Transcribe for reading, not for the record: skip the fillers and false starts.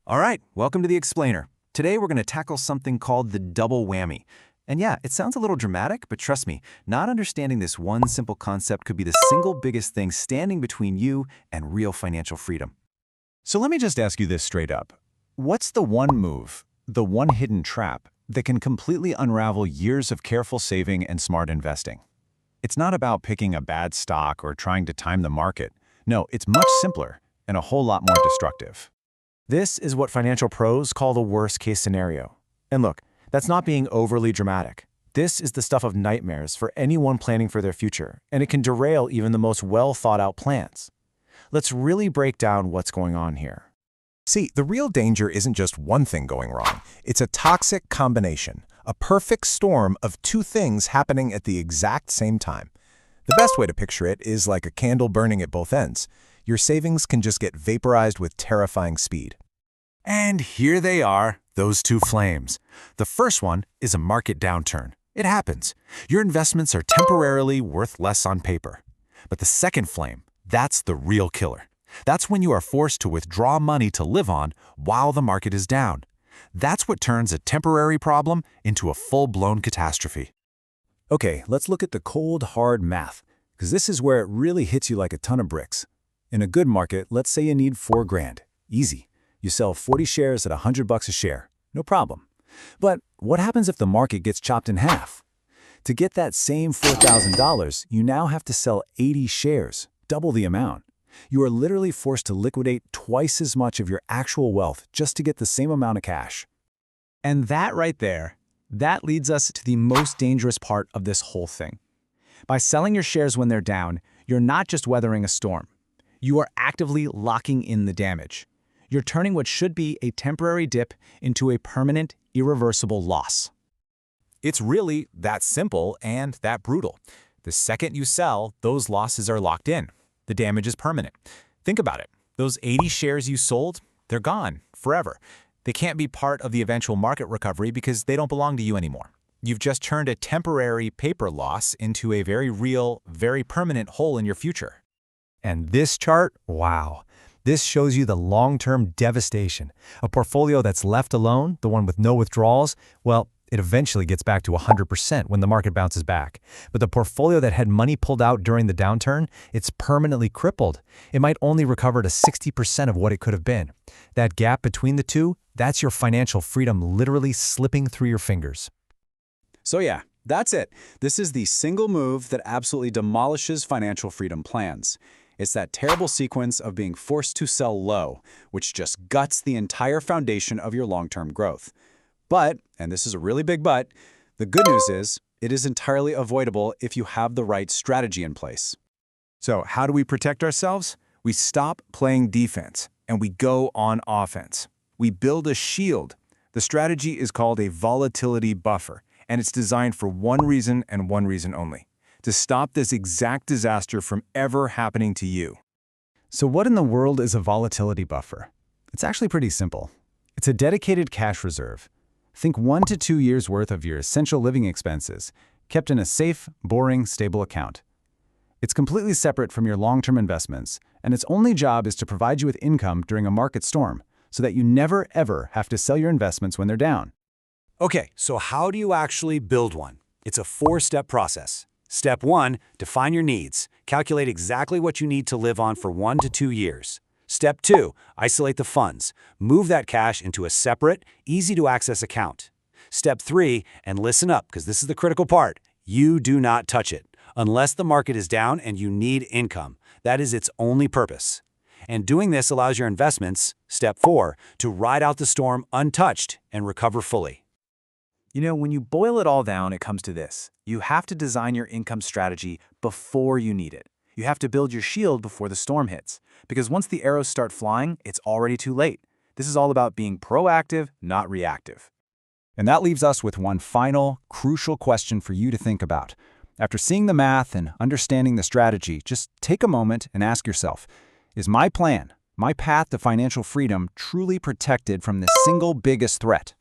All right, welcome to the Explainer. Today we're going to tackle something called the double whammy. And yeah, it sounds a little dramatic, but trust me, not understanding this one simple concept could be the single biggest thing standing between you and real financial freedom. So let me just ask you this straight up. What's the one move, the one hidden trap, that can completely unravel years of careful saving and smart investing? It's not about picking a bad stock or trying to time the market. No, it's much simpler and a whole lot more destructive. This is what financial pros call the worst-case scenario. And look, that's not being overly dramatic. This is the stuff of nightmares for anyone planning for their future, and it can derail even the most well-thought-out plans. Let's really break down what's going on here. See, the real danger isn't just one thing going wrong. It's a toxic combination, a perfect storm of two things happening at the exact same time. The best way to picture it is like a candle burning at both ends. Your savings can just get vaporized with terrifying speed. And here they are, those two flames. The first one is a market downturn. It happens. Your investments are temporarily worth less on paper. But the second flame, that's the real killer. That's when you are forced to withdraw money to live on while the market is down. That's what turns a temporary problem into a full-blown catastrophe. Okay, let's look at the cold, hard math, because this is where it really hits you like a ton of bricks. In a good market, let's say you need $4,000. Easy. You sell 40 shares at $100 a share. No problem. But what happens if the market gets chopped in half? To get that same $4,000, you now have to sell 80 shares, double the amount. You are literally forced to liquidate twice as much of your actual wealth just to get the same amount of cash. And that right there, that leads us to the most dangerous part of this whole thing. By selling your shares when they're down, you're not just weathering a storm. You are actively locking in the damage. You're turning what should be a temporary dip into a permanent, irreversible loss. It's really that simple and that brutal. The second you sell, those losses are locked in. The damage is permanent. Think about it. Those 80 shares you sold, they're gone forever. They can't be part of the eventual market recovery because they don't belong to you anymore. You've just turned a temporary paper loss into a very real, very permanent hole in your future. And this chart, wow. This shows you the long-term devastation. A portfolio that's left alone, the one with no withdrawals, well, it eventually gets back to 100% when the market bounces back. But the portfolio that had money pulled out during the downturn, it's permanently crippled. It might only recover to 60% of what it could have been. That gap between the two, that's your financial freedom literally slipping through your fingers. So yeah, that's it. This is the single move that absolutely demolishes financial freedom plans. It's that terrible sequence of being forced to sell low, which just guts the entire foundation of your long-term growth. But, and this is a really big but, the good news is it is entirely avoidable if you have the right strategy in place. So how do we protect ourselves? We stop playing defense and we go on offense. We build a shield. The strategy is called a volatility buffer, and it's designed for one reason and one reason only: to stop this exact disaster from ever happening to you. So what in the world is a volatility buffer? It's actually pretty simple. It's a dedicated cash reserve. Think 1 to 2 years' worth of your essential living expenses, kept in a safe, boring, stable account. It's completely separate from your long-term investments, and its only job is to provide you with income during a market storm, so that you never, ever have to sell your investments when they're down. Okay, so how do you actually build one? It's a 4-step process. Step 1, define your needs. Calculate exactly what you need to live on for 1 to 2 years. Step 2, isolate the funds. Move that cash into a separate, easy-to-access account. Step 3, and listen up, because this is the critical part, you do not touch it, unless the market is down and you need income. That is its only purpose. And doing this allows your investments, step 4, to ride out the storm untouched and recover fully. You know, when you boil it all down, it comes to this. You have to design your income strategy before you need it. You have to build your shield before the storm hits, because once the arrows start flying, it's already too late. This is all about being proactive, not reactive. And that leaves us with one final, crucial question for you to think about. After seeing the math and understanding the strategy, just take a moment and ask yourself, is my plan, my path to financial freedom, truly protected from the single biggest threat?